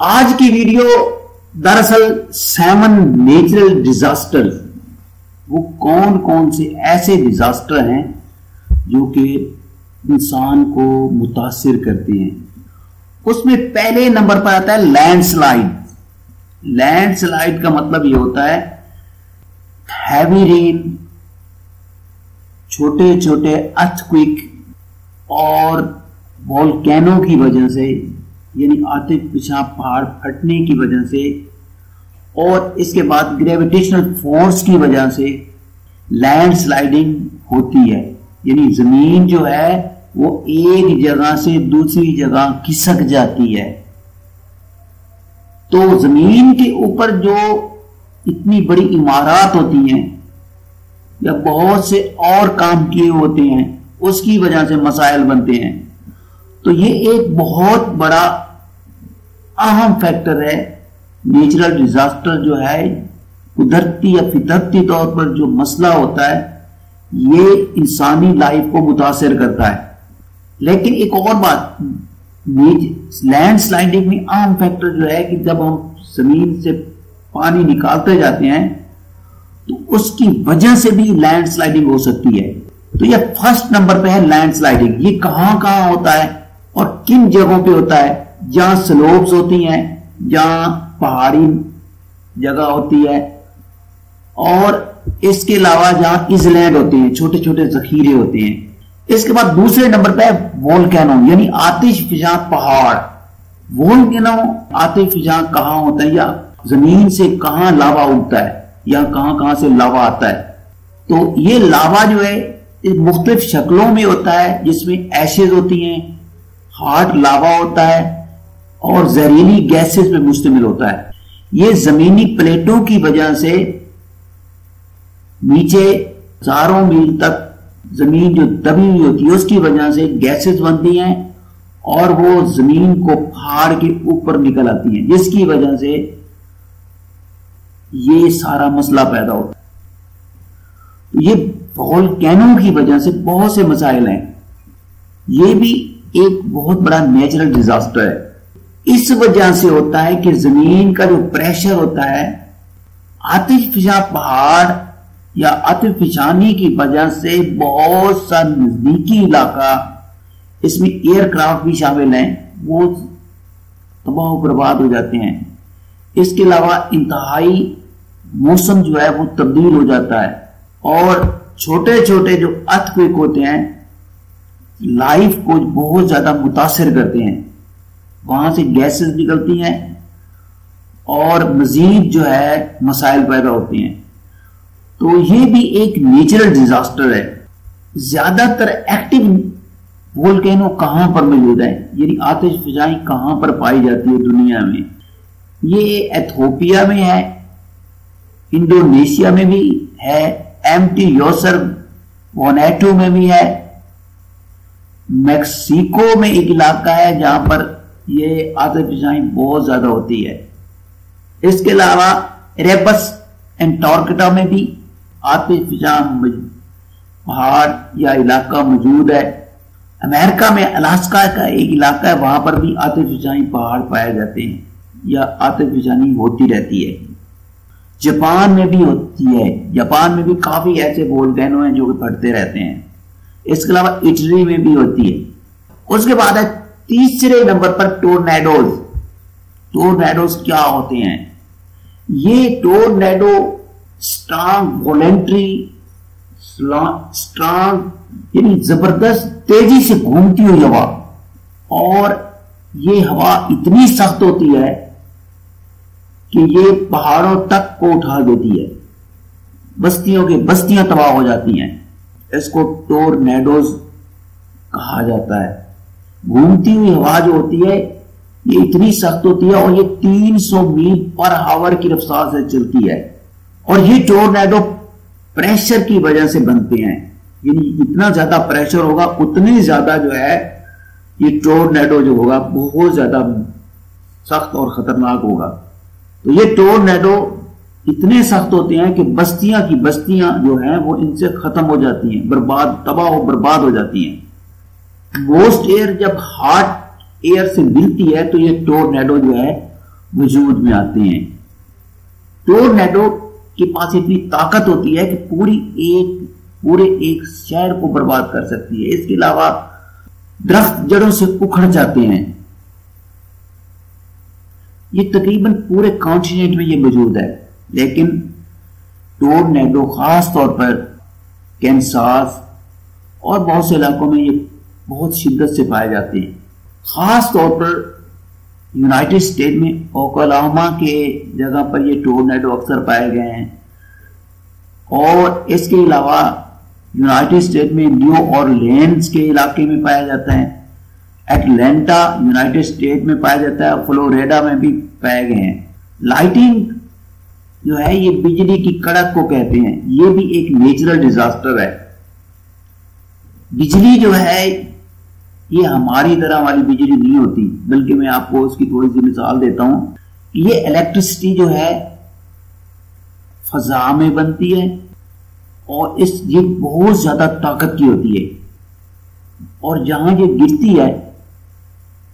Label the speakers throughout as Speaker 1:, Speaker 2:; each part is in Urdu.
Speaker 1: آج کی ویڈیو دراصل 7 نیچرل ڈیزاسٹر، وہ کون کون سے ایسے ڈیزاسٹر ہیں جو کہ انسان کو متاثر کرتے ہیں۔ اس میں پہلے نمبر پر آتا ہے لینڈ سلائیڈ۔ لینڈ سلائیڈ کا مطلب یہ ہوتا ہے ہیوی رین، چھوٹے چھوٹے ارتھکویک اور والکینو کی وجہ سے، یعنی آتش فشاں پہاڑ پھٹنے کی وجہ سے، اور اس کے بعد گریویٹیشنل فورس کی وجہ سے لینڈ سلائیڈنگ ہوتی ہے، یعنی زمین جو ہے وہ ایک جگہ سے دوسری جگہ کھسک جاتی ہے۔ تو زمین کے اوپر جو اتنی بڑی عمارات ہوتی ہیں یا بہت سے اور کام کیے ہوتے ہیں، اس کی وجہ سے مسائل بنتے ہیں۔ تو یہ ایک بہت بڑا اہم فیکٹر ہے۔ نیچرل ڈیزاسٹر جو ہے قدرتی یا فطرتی طور پر جو مسئلہ ہوتا ہے، یہ انسانی لائف کو متاثر کرتا ہے۔ لیکن ایک اور بات، لینڈ سلائڈنگ میں اہم فیکٹر جو ہے کہ جب ہم زمین سے پانی نکالتے جاتے ہیں تو اس کی وجہ سے بھی لینڈ سلائڈنگ ہو سکتی ہے۔ تو یہ فرسٹ نمبر پہ ہے لینڈ سلائڈنگ۔ یہ کہاں کہاں ہوتا ہے اور کن جگہوں پہ ہوتا ہے؟ جہاں سلوپس ہوتی ہیں، جہاں پہاڑی جگہ ہوتی ہے، اور اس کے علاوہ جہاں ایزلینڈ ہوتے ہیں، چھوٹے چھوٹے ذخیرے ہوتے ہیں۔ اس کے بعد دوسرے نمبر پہ وولکینو، یعنی آتش فشاں پہاڑ۔ وولکینو آتش فشاں کہاں ہوتا ہے، یا زمین سے کہاں لاوا اگتا ہے، یا کہاں سے لاوا آتا ہے۔ تو یہ لاوا جو ہے مختلف شکلوں میں ہوتا ہے، جس میں ایشز ہوتی ہیں، ہارڈ لاوا ہوتا ہے، اور زہریلی گیسز پہ مشتمل ہوتا ہے۔ یہ زمینی پلیٹوں کی وجہ سے نیچے ہزاروں میل تک زمین جو دبی ہوئی ہوتی ہے، اس کی وجہ سے گیسز بنتی ہیں اور وہ زمین کو پھاڑ کے اوپر نکل آتی ہیں، جس کی وجہ سے یہ سارا مسئلہ پیدا ہوتا ہے۔ یہ وولکینو کی وجہ سے بہت سے مسائل ہیں۔ یہ بھی ایک بہت بڑا نیچرل ڈیزاسٹر ہے۔ اس وجہ سے ہوتا ہے کہ زمین کا جو پریشر ہوتا ہے، آتش فشاں پہاڑ یا آتش فشانی کی وجہ سے بہت سا نزدیکی علاقہ، اس میں ایئر کرافٹ بھی شامل ہیں، وہ تباہ و برباد ہو جاتے ہیں۔ اس کے علاوہ انتہائی موسم جو ہے وہ تبدیل ہو جاتا ہے، اور چھوٹے چھوٹے جو ارتھکویک ہوتے ہیں لائف کو بہت زیادہ متاثر کرتے ہیں۔ وہاں سے گیسز نکلتی ہیں اور مزید جو ہے مسائل پیدا ہوتے ہیں۔ تو یہ بھی ایک نیچرل ڈیزاسٹر ہے۔ زیادہ تر ایکٹیو وولکینو کہاں پر موجود ہے، یعنی آتش فشاں کہاں پر پائی جاتی ہے دنیا میں؟ یہ ایتھوپیا میں ہے، انڈونیشیا میں بھی ہے، ایمٹی یوسر وانیٹو میں بھی ہے، میکسیکو میں ایک علاقہ ہے جہاں پر یہ آتش فشاں بہت زیادہ ہوتی ہے۔ اس کے علاوہ ایریبس انٹارکٹا میں بھی آتش فشاں پہاڑ یا علاقہ موجود ہے۔ امریکہ میں الاسکا کا ایک علاقہ ہے، وہاں پر بھی آتش فشاں پہاڑ پائے جاتے ہیں یا آتش فشاں ہوتی رہتی ہے۔ جاپان میں بھی ہوتی ہے، جاپان میں بھی کافی ایسے وولکینو ہیں جو کہ پھٹتے رہتے ہیں۔ اس کے علاوہ اٹلی میں بھی ہوتی ہے۔ اس کے بعد ہے تیسرے نمبر پر ٹورنیڈوز۔ ٹورنیڈوز کیا ہوتے ہیں؟ یہ ٹورنیڈو اسٹرانگ وولنٹری اسٹرانگ، یعنی زبردست تیزی سے گھومتی ہوئی ہوا، اور یہ ہوا اتنی سخت ہوتی ہے کہ یہ پہاڑوں تک کو اٹھا دیتی ہے، بستیوں کی بستیاں تباہ ہو جاتی ہیں۔ اس کو ٹورنیڈوز کہا جاتا ہے۔ گھومتی ہوئی ہوا جو ہوتی ہے یہ اتنی سخت ہوتی ہے، اور یہ 300 میل پر آور کی رفتار سے چلتی ہے، اور یہ ٹورنیڈو پریشر کی وجہ سے بنتے ہیں، یعنی جتنا زیادہ پریشر ہوگا اتنی زیادہ جو ہے یہ ٹورنیڈو جو ہوگا بہت زیادہ سخت اور خطرناک ہوگا۔ تو یہ ٹورنیڈو اتنے سخت ہوتے ہیں کہ بستیاں کی بستیاں جو ہیں وہ ان سے ختم ہو جاتی ہیں، تباہ و برباد ہو جاتی ہیں۔ موسٹ ایئر جب ہاٹ ایئر سے ملتی ہے تو یہ ٹورنیڈو جو ہے وجود میں آتے ہیں. ٹورنیڈو کے پاس اتنی طاقت ہوتی ہے کہ پورے ایک شہر کو برباد کر سکتی ہے. اس کے علاوہ درخت جڑوں سے اکھڑ جاتے ہیں. یہ تقریباً پورے کانٹیننٹ میں یہ موجود ہے. لیکن ٹورنیڈو خاص طور پر کینساس اور بہت سے علاقوں میں یہ بہت شدت سے پائے جاتے ہیں. خاص طور پر یونائٹڈ اسٹیٹ میں اوکلاہوما کے جگہ پر یہ ٹورنیڈو اکثر پائے گئے ہیں. اور اس کے علاوہ یونائٹڈ اسٹیٹ میں نیو اورلینز کے علاقے میں پایا جاتا ہے. ایٹلانٹا یونائٹڈ اسٹیٹ میں پایا جاتا ہے. فلوریڈا میں بھی پائے گئے ہیں. لائٹنگ جو ہے یہ بجلی کی کڑک کو کہتے ہیں. یہ بھی ایک نیچرل ڈیزاسٹر ہے. بجلی جو ہے یہ ہماری طرح والی بجلی نہیں ہوتی، بلکہ میں آپ کو اس کی تھوڑی سی مثال دیتا ہوں. یہ الیکٹرسٹی جو ہے فضا میں بنتی ہے اور یہ بہت زیادہ طاقت کی ہوتی ہے، اور جہاں یہ گرتی ہے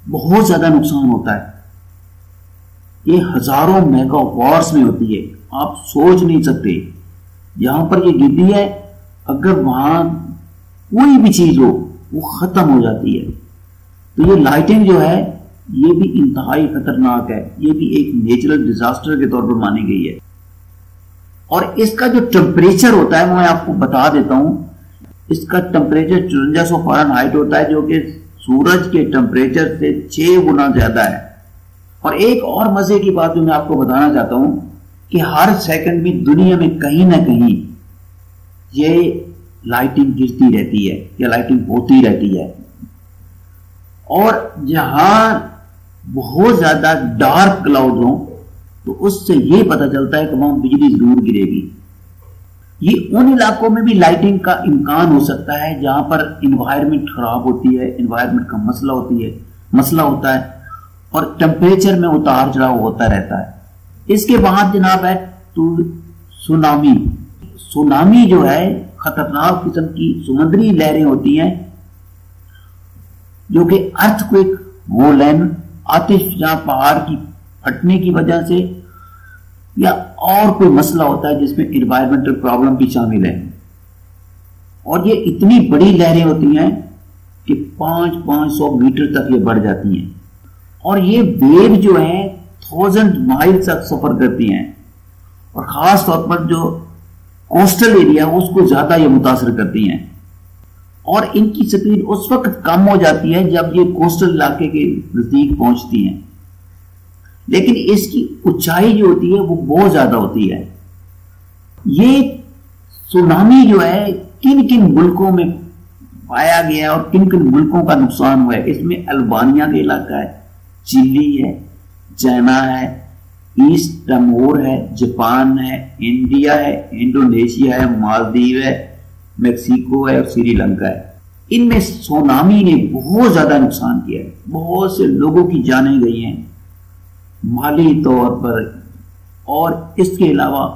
Speaker 1: بہت زیادہ نقصان ہوتا ہے. یہ ہزاروں میگا واٹس میں ہوتی ہے. آپ سوچ نہیں سکتے. جہاں پر یہ گرتی ہے اگر وہاں کوئی بھی چیز ہو وہ ختم ہو جاتی ہے. تو یہ لائٹنگ جو ہے یہ بھی انتہائی خطرناک ہے. یہ بھی ایک نیچرل ڈیزاسٹر کے طور پر مانی گئی ہے. اور اس کا جو ٹمپریچر ہوتا ہے وہ میں آپ کو بتا دیتا ہوں. اس کا ٹمپریچر 5400 فارنہائٹ ہوتا ہے، جو کہ سورج کے ٹمپریچر سے 6 گنا زیادہ ہے. اور ایک اور مزے کی بات جو میں آپ کو بتانا چاہتا ہوں کہ ہر سیکنڈ میں دنیا میں کہیں نہ کہیں یہ لائٹنگ گرتی رہتی ہے یا لائٹنگ ہوتی رہتی ہے. اور جہاں بہت زیادہ ڈارک کلاؤڈ ہوں تو اس سے یہ پتہ چلتا ہے کہ وہاں بجلی ضرور گرے گی. یہ ان علاقوں میں بھی لائٹنگ کا امکان ہو سکتا ہے جہاں پر انوائرمنٹ خراب ہوتی ہے، انوائرمنٹ کا مسئلہ ہوتا ہے اور ٹمپریچر میں اتار چڑھاؤ ہوتا رہتا ہے. اس کے بعد جناب ہے سونامی. سونامی جو ہے خطرناک قسم کی سمندری لہریں ہوتی ہیں جو کہ ارتھ کوئک وولین آتش جہاں پہاڑ کی پھٹنے کی وجہ سے یا اور کوئی مسئلہ ہوتا ہے جس میں انوائرمنٹل پرابلم بھی شامل ہے. اور یہ اتنی بڑی لہریں ہوتی ہیں کہ 500 میٹر تک یہ بڑھ جاتی ہیں. اور یہ ویو جو ہیں 1000 مائل تک سفر کرتی ہیں. اور خاص طور پر جو کوسٹل ایریا اس کو زیادہ یہ متاثر کرتی ہیں. اور ان کی سپیڈ اس وقت کم ہو جاتی ہے جب یہ کوسٹل علاقے کے نزدیک پہنچتی ہیں. لیکن اس کی اونچائی جو ہوتی ہے وہ بہت زیادہ ہوتی ہے. یہ سونامی جو ہے کن کن ملکوں میں پایا گیا اور کن کن ملکوں کا نقصان ہوا ہے. اس میں البانیہ کا علاقہ ہے، چلی ہے، چائنا ہے، ایسٹ ٹمور ہے، جاپان ہے، انڈیا ہے، انڈونیشیا ہے، مالدیو ہے، میکسیکو ہے اور سری لنکا ہے. ان میں سونامی نے بہت زیادہ نقصان کیا ہے. بہت سے لوگوں کی جانیں گئی ہیں مالی طور پر، اور اس کے علاوہ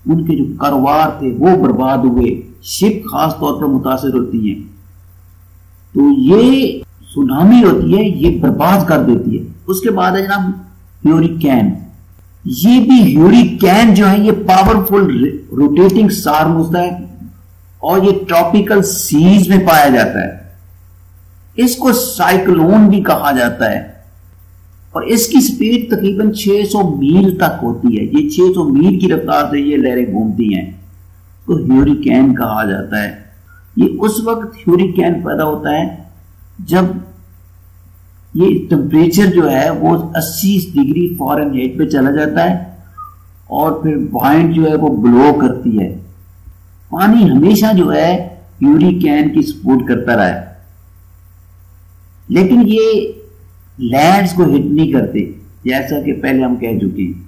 Speaker 1: ان کے جو کاروبار تھے وہ برباد ہوئے. شپ خاص طور پر متاثر ہوتی ہیں. تو یہ سونامی ہوتی ہے یہ برباد کر دیتی ہے. اس کے بعد ہے جناب ہیوریکین. یہ بھی ہیوریکین جو ہے یہ پاورفل روٹیٹنگ اسٹارم ہوتا ہے اور یہ ٹراپیکل سیز میں پایا جاتا ہے. اس کو سائیکلون بھی کہا جاتا ہے اور اس کی سپیڈ تقریباً 600 میل تک ہوتی ہے. یہ 600 میل کی رفتار سے یہ لہریں گھومتی ہیں تو ہیوریکین کہا جاتا ہے. یہ اس وقت ہیوریکین پیدا ہوتا ہے جب یہ ٹمپریچر جو ہے وہ 80 ڈگری فارنہائٹ پہ چلا جاتا ہے اور پھر وائنڈ جو ہے وہ بلو کرتی ہے. پانی ہمیشہ جو ہے ہیوریکین کی سپورٹ کرتا رہا ہے، لیکن یہ لینڈز کو ہٹ نہیں کرتے جیسا کہ پہلے ہم کہہ چکے ہیں.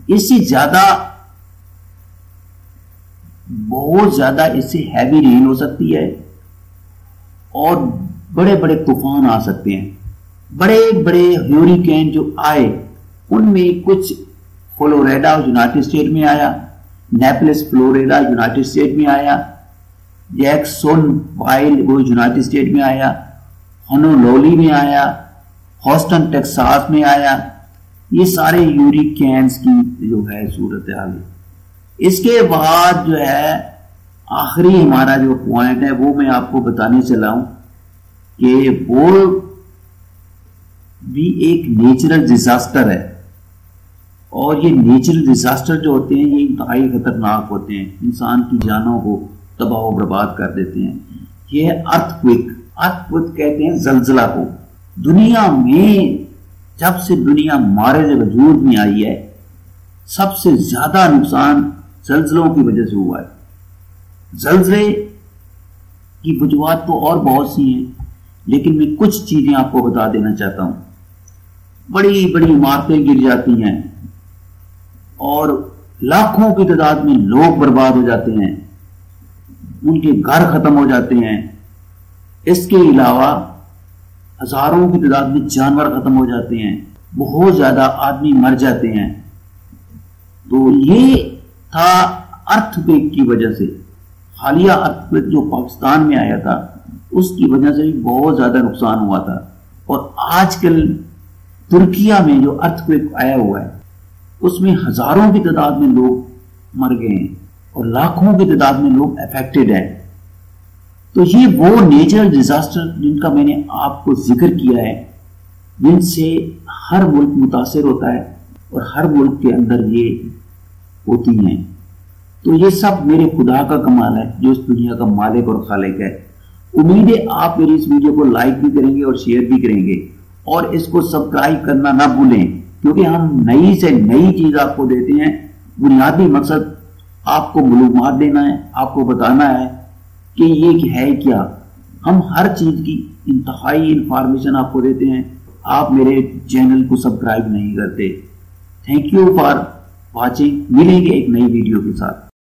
Speaker 1: اس سے زیادہ بہت زیادہ اس سے ہیوی رین ہو سکتی ہے اور بڑے بڑے طوفان آ سکتے ہیں. بڑے بڑے ہیوریکین جو آئے ان میں کچھ فلوریڈا یونائٹڈ اسٹیٹ میں آیا، نیپلس فلوریڈا یونائٹڈ اسٹیٹ میں آیا، جیکسن وائل وہ یونائٹڈ اسٹیٹ میں آیا، ہنولولی میں آیا، ہاسٹن ٹیکساس میں آیا، یہ سارے یوریکینز کی جو ہے صورتحال ہے۔ اس کے بعد جو ہے آخری ہمارا جو پوائنٹ ہے وہ میں آپ کو بتانے چلا ہوں کہ وہ بھی ایک نیچرل ڈیزاسٹر ہے، اور یہ نیچرل ڈیزاسٹر جو ہوتے ہیں یہ انتہائی خطرناک ہوتے ہیں، انسان کی جانوں کو تباہ و برباد کر دیتے ہیں۔ یہ ہے ارتھ کوئک کہتے ہیں زلزلہ کو۔ دنیا میں جب سے دنیا مارج وجود میں آئی ہے سب سے زیادہ نقصان زلزلوں کی وجہ سے ہوا ہے۔ زلزلے کی وجوہات تو اور بہت سی ہیں، لیکن میں کچھ چیزیں آپ کو بتا دینا چاہتا ہوں۔ بڑی بڑی عمارتیں گر جاتی ہیں اور لاکھوں کی تعداد میں لوگ برباد ہو جاتے ہیں، ان کے گھر ختم ہو جاتے ہیں۔ اس کے علاوہ ہزاروں کی تعداد میں جانور ختم ہو جاتے ہیں، بہت زیادہ آدمی مر جاتے ہیں۔ تو یہ تھا ارتھ کوئک کی وجہ سے۔ حالیہ ارتھ کوئک جو پاکستان میں آیا تھا اس کی وجہ سے بھی بہت زیادہ نقصان ہوا تھا، اور آج کل ترکیہ میں جو ارتھ کوئک آیا ہوا ہے اس میں ہزاروں کی تعداد میں لوگ مر گئے ہیں اور لاکھوں کی تعداد میں لوگ افیکٹڈ ہیں۔ تو یہ وہ نیچرل ڈیزاسٹر جن کا میں نے آپ کو ذکر کیا ہے، جن سے ہر ملک متاثر ہوتا ہے اور ہر ملک کے اندر یہ ہوتی ہیں۔ تو یہ سب میرے خدا کا کمال ہے جو اس دنیا کا مالک اور خالق ہے۔ امید ہے آپ میری اس ویڈیو کو لائک بھی کریں گے اور شیئر بھی کریں گے، اور اس کو سبسکرائب کرنا نہ بھولیں، کیونکہ ہم نئی سے نئی چیز آپ کو دیتے ہیں۔ بنیادی مقصد آپ کو معلومات دینا ہے، آپ کو بتانا ہے کہ یہ ہے کیا۔ ہم ہر چیز کی انتہائی انفارمیشن آپ کو دیتے ہیں، آپ میرے چینل کو سبسکرائب نہیں کرتے۔ تھینک یو فار واچنگ، ملیں گے ایک نئی ویڈیو کے ساتھ۔